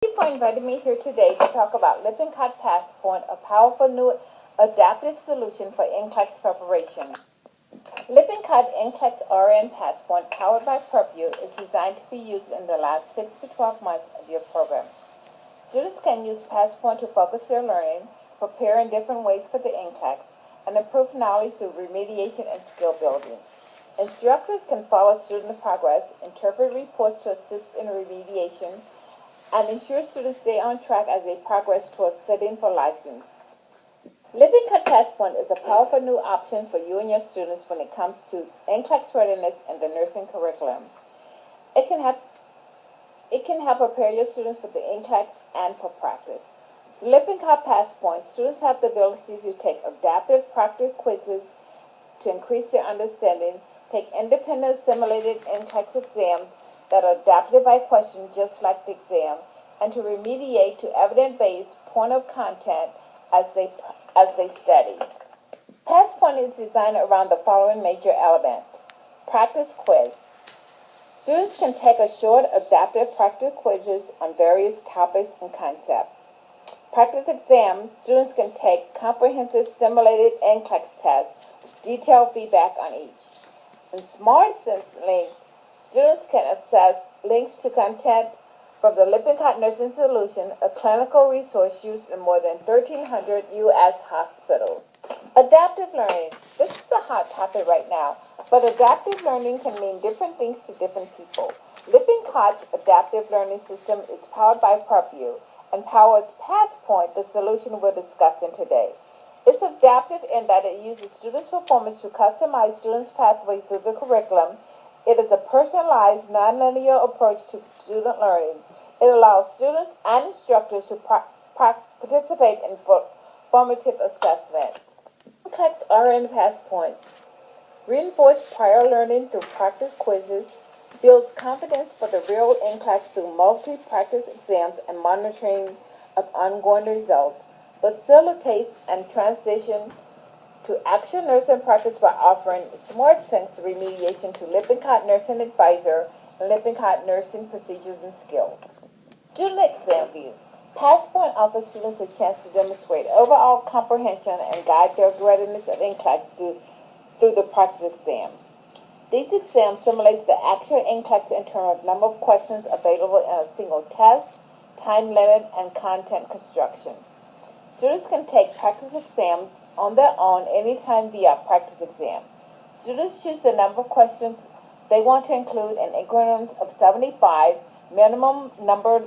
Thank you for inviting me here today to talk about Lippincott PassPoint, a powerful new adaptive solution for NCLEX preparation. Lippincott NCLEX RN PassPoint, powered by PerpU, is designed to be used in the last 6 to 12 months of your program. Students can use PassPoint to focus their learning, prepare in different ways for the NCLEX, and improve knowledge through remediation and skill building. Instructors can follow student progress, interpret reports to assist in remediation, and ensure students stay on track as they progress towards sitting for license. Lippincott PassPoint is a powerful new option for you and your students when it comes to NCLEX readiness and the nursing curriculum. It can help prepare your students for the NCLEX and for practice. With Lippincott PassPoint, students have the ability to take adaptive practice quizzes to increase their understanding, take independent simulated NCLEX exams that are adapted by question just like the exam, and to remediate to evidence-based point of content as they study. PassPoint is designed around the following major elements. Practice quiz. Students can take a short adaptive practice quizzes on various topics and concepts. Practice exam. Students can take comprehensive simulated NCLEX tests with detailed feedback on each. In Smart Sense links, students can access links to content from the Lippincott Nursing Solution, a clinical resource used in more than 1,300 U.S. hospitals. Adaptive learning. This is a hot topic right now, but adaptive learning can mean different things to different people. Lippincott's adaptive learning system is powered by PerpU and powers PassPoint, the solution we're discussing today. It's adaptive in that it uses students' performance to customize students' pathway through the curriculum. It is a personalized, nonlinear approach to student learning. It allows students and instructors to participate in formative assessment. NCLEX RN PassPoint. Reinforce prior learning through practice quizzes, builds confidence for the real NCLEX through multi-practice exams and monitoring of ongoing results, facilitates and transition to actual nursing practice by offering Smart Sense remediation to Lippincott Nursing Advisor and Lippincott Nursing Procedures and Skills. Student exam view. PassPoint offers students a chance to demonstrate overall comprehension and guide their readiness of NCLEX through the practice exam. These exams simulates the actual NCLEX in terms of number of questions available in a single test, time limit, and content construction. Students can take practice exams on their own anytime via practice exam. Students choose the number of questions they want to include in increments of 75, minimum number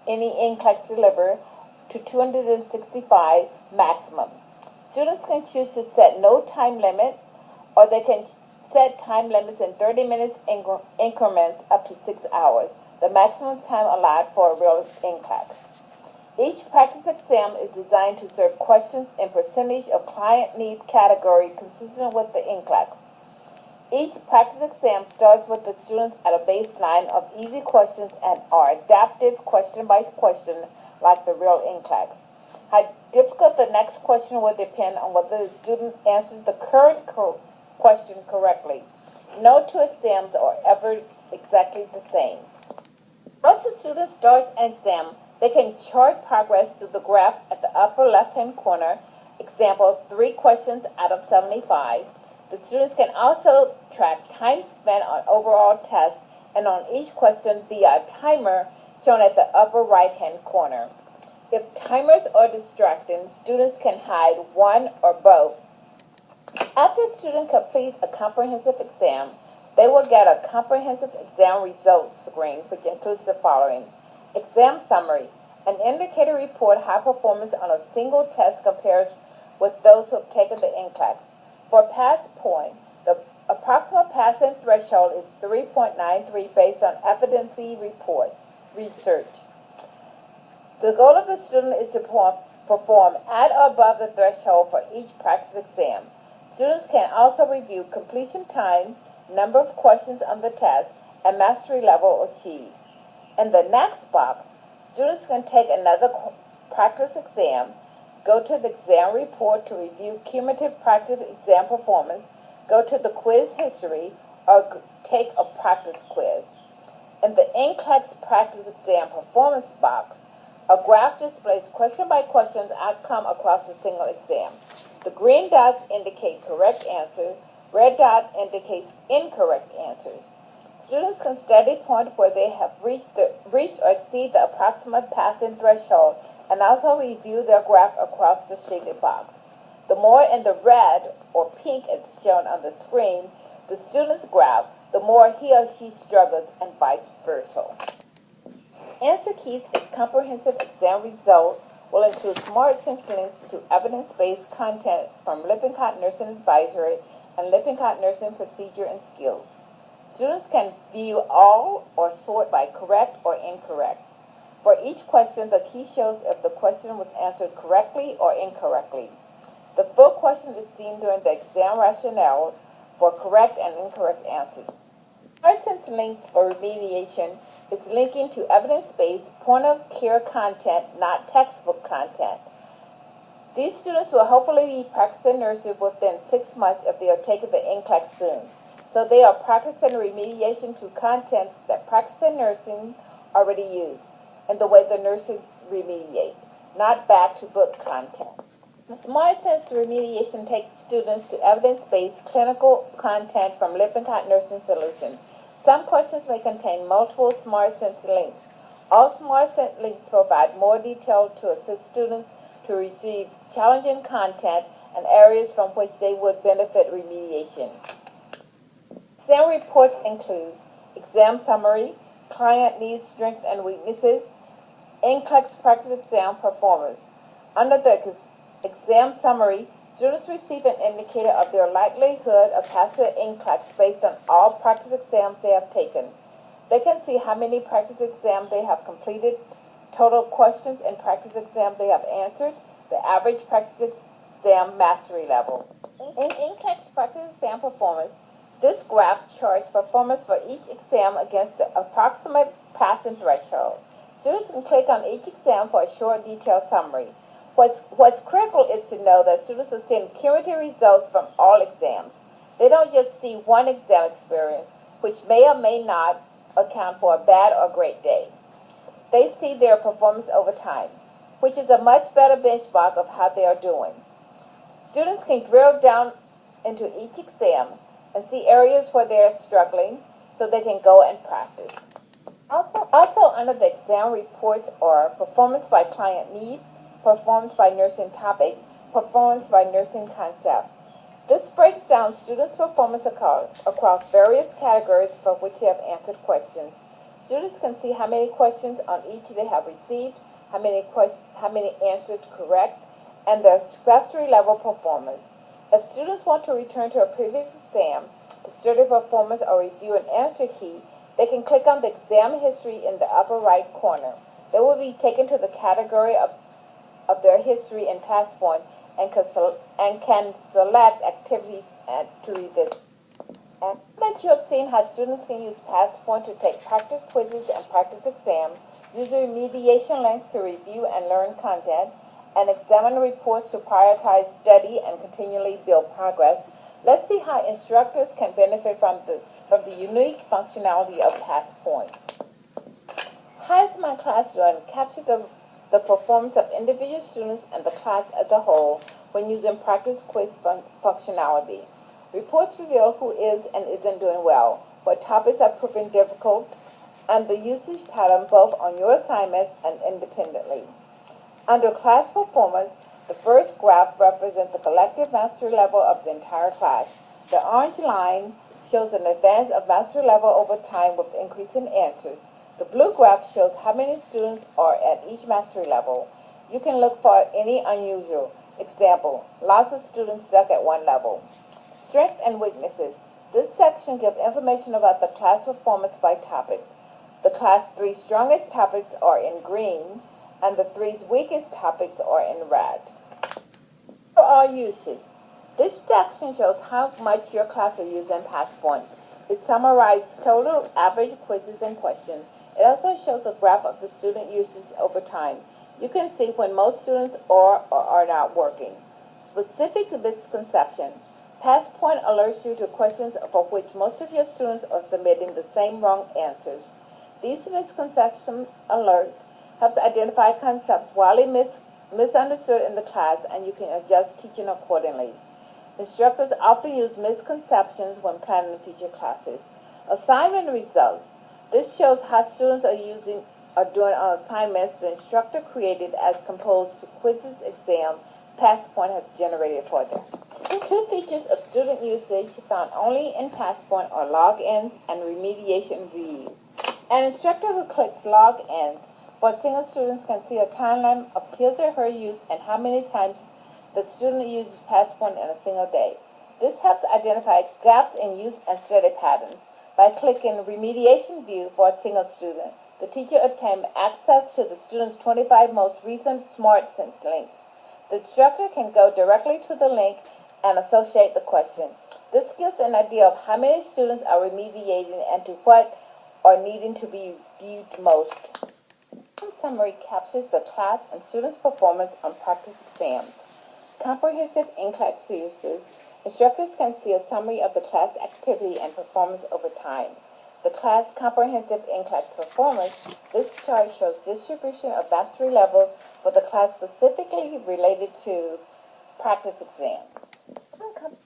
any NCLEX deliver, to 265 maximum. Students can choose to set no time limit, or they can set time limits in 30 minutes increments up to 6 hours, the maximum time allowed for a real NCLEX. Each practice exam is designed to serve questions in percentage of client need category consistent with the NCLEX. Each practice exam starts with the students at a baseline of easy questions and are adaptive question by question like the real NCLEX. How difficult the next question will depend on whether the student answers the current question correctly. No two exams are ever exactly the same. Once a student starts an exam, they can chart progress through the graph at the upper left-hand corner. Example, 3 questions out of 75. The students can also track time spent on overall tests and on each question via a timer shown at the upper right-hand corner. If timers are distracting, students can hide one or both. After a student completes a comprehensive exam, they will get a comprehensive exam results screen, which includes the following. Exam summary, an indicator report high performance on a single test compared with those who have taken the NCLEX. For PassPoint, the approximate passing threshold is 3.93 based on evidency research. The goal of the student is to perform at or above the threshold for each practice exam. Students can also review completion time, number of questions on the test, and mastery level achieved. In the next box, students can take another practice exam, go to the exam report to review cumulative practice exam performance, go to the quiz history, or take a practice quiz. In the NCLEX practice exam performance box, a graph displays question by question outcome across a single exam. The green dots indicate correct answers, red dot indicates incorrect answers. Students can steadily point where they have reached or exceed the approximate passing threshold and also review their graph across the shaded box. The more in the red or pink as shown on the screen, the student's graph, the more he or she struggles, and vice versa. Answer Keys is comprehensive exam result will include smart sense links to evidence-based content from Lippincott Nursing Advisory and Lippincott Nursing Procedure and Skills. Students can view all or sort by correct or incorrect. For each question, the key shows if the question was answered correctly or incorrectly. The full question is seen during the exam rationale for correct and incorrect answers. Smart sense links for remediation is linking to evidence-based point-of-care content, not textbook content. These students will hopefully be practicing nursing within 6 months if they are taking the NCLEX soon. So they are practicing remediation to content that practicing nursing already used and the way the nurses remediate, not back to book content. The Smart Sense remediation takes students to evidence-based clinical content from Lippincott Nursing Solution. Some questions may contain multiple Smart Sense links. All Smart Sense links provide more detail to assist students to receive challenging content and areas from which they would benefit remediation. Exam reports includes exam summary, client needs, strengths, and weaknesses, NCLEX practice exam performance. Under the exam summary, students receive an indicator of their likelihood of passing NCLEX based on all practice exams they have taken. They can see how many practice exams they have completed, total questions in practice exam they have answered, the average practice exam mastery level. In NCLEX practice exam performance, this graph charts performance for each exam against the approximate passing threshold. Students can click on each exam for a short, detailed summary. What's critical is to know that students are seeing cumulative results from all exams. They don't just see one exam experience, which may or may not account for a bad or great day. They see their performance over time, which is a much better benchmark of how they are doing. Students can drill down into each exam and see areas where they are struggling so they can go and practice. Also under the exam reports are performance by client need, performance by nursing topic, performance by nursing concept. This breaks down students' performance across various categories for which they have answered questions. Students can see how many questions on each they have received, how many answered correct, and their mastery level performance. If students want to return to a previous exam to study performance or review an answer key, they can click on the exam history in the upper right corner. They will be taken to the category of their history in PassPoint and can select activities to revisit. And that you have seen how students can use PassPoint to take practice quizzes and practice exams, use remediation links to review and learn content, and examine reports to prioritize study and continually build progress. Let's see how instructors can benefit from the unique functionality of PassPoint. How is my class doing? Capture the performance of individual students and the class as a whole when using practice quiz functionality. Reports reveal who is and isn't doing well, what topics are proving difficult, and the usage pattern both on your assignments and independently. Under class performance, the first graph represents the collective mastery level of the entire class. The orange line shows an advance of mastery level over time with increasing answers. The blue graph shows how many students are at each mastery level. You can look for any unusual. Example, lots of students stuck at one level. Strengths and weaknesses. This section gives information about the class performance by topic. The class 3 strongest topics are in green, and the 3's weakest topics are in red. Overall uses. This section shows how much your class are using PassPoint. It summarizes total average quizzes and questions. It also shows a graph of the student usage over time. You can see when most students are or are not working. Specific misconception. PassPoint alerts you to questions for which most of your students are submitting the same wrong answers. These misconception alerts helps identify concepts widely misunderstood in the class, and you can adjust teaching accordingly. Instructors often use misconceptions when planning future classes. Assignment results. This shows how students are doing on assignments the instructor created as composed to quizzes, exam, PassPoint has generated for them. Two features of student usage found only in PassPoint are logins and remediation view. An instructor who clicks logins for single students can see a timeline of his or her use and how many times the student uses PassPoint in a single day. This helps identify gaps in use and study patterns. By clicking remediation view for a single student, the teacher obtains access to the student's 25 most recent Smart Sense links. The instructor can go directly to the link and associate the question. This gives an idea of how many students are remediating and to what are needing to be viewed most. Summary captures the class and students' performance on practice exams. Comprehensive NCLEX uses. Instructors can see a summary of the class activity and performance over time. The class comprehensive NCLEX performance. This chart shows distribution of mastery level for the class specifically related to practice exam.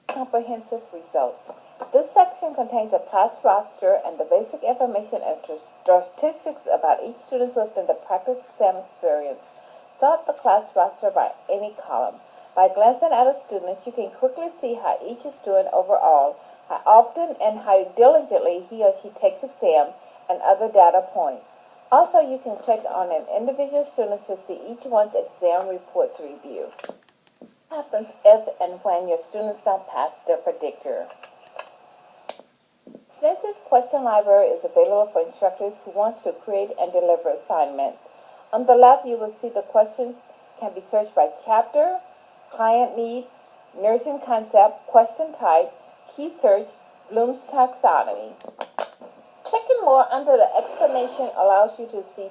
Comprehensive results. This section contains a class roster and the basic information and statistics about each student within the practice exam experience. Sort the class roster by any column. By glancing at a student, you can quickly see how each is doing overall, how often and how diligently he or she takes exam, and other data points. Also, you can click on an individual student to see each one's exam report to review. What happens if and when your students don't pass their predictor? Extensive question library is available for instructors who want to create and deliver assignments. On the left, you will see the questions can be searched by chapter, client need, nursing concept, question type, key search, Bloom's taxonomy. Clicking more under the explanation allows you to see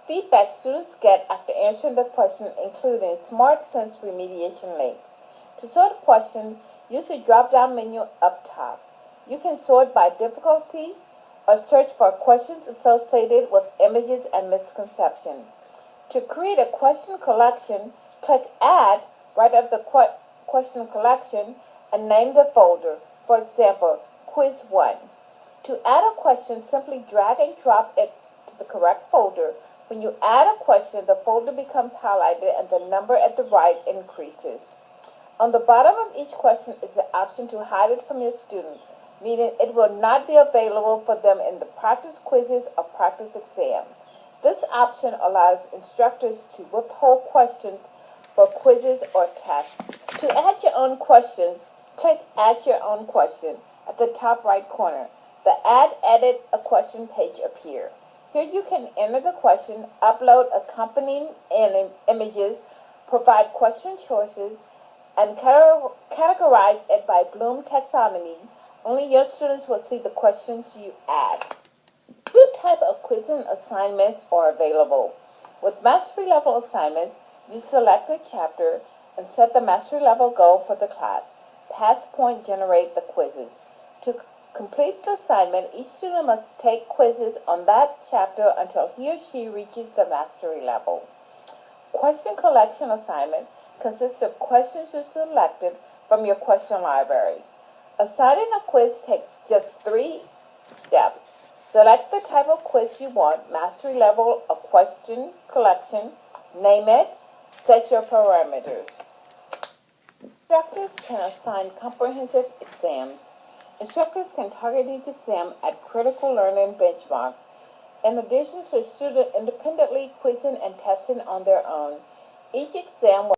feedback students get after answering the question, including Smart Sense remediation links. To sort a question, use the drop-down menu up top. You can sort by difficulty or search for questions associated with images and misconception. To create a question collection, click Add right at the question collection and name the folder. For example, Quiz 1. To add a question, simply drag and drop it to the correct folder. When you add a question, the folder becomes highlighted and the number at the right increases. On the bottom of each question is the option to hide it from your student, meaning it will not be available for them in the practice quizzes or practice exam. This option allows instructors to withhold questions for quizzes or tests. To add your own questions, click Add Your Own Question at the top right corner. The Add Edit a Question page appears. Here you can enter the question, upload accompanying images, provide question choices, and categorize it by Bloom taxonomy. Only your students will see the questions you add. Two types of quizzing assignments are available. With mastery level assignments, you select a chapter and set the mastery level goal for the class. PassPoint generates the quizzes. To complete the assignment, each student must take quizzes on that chapter until he or she reaches the mastery level. Question collection assignment consists of questions you selected from your question library. Assigning a quiz takes just 3 steps. Select the type of quiz you want, mastery level, a question collection, name it, set your parameters. Instructors can assign comprehensive exams. Instructors can target these exams at critical learning benchmarks. In addition to students independently quizzing and testing on their own, each exam will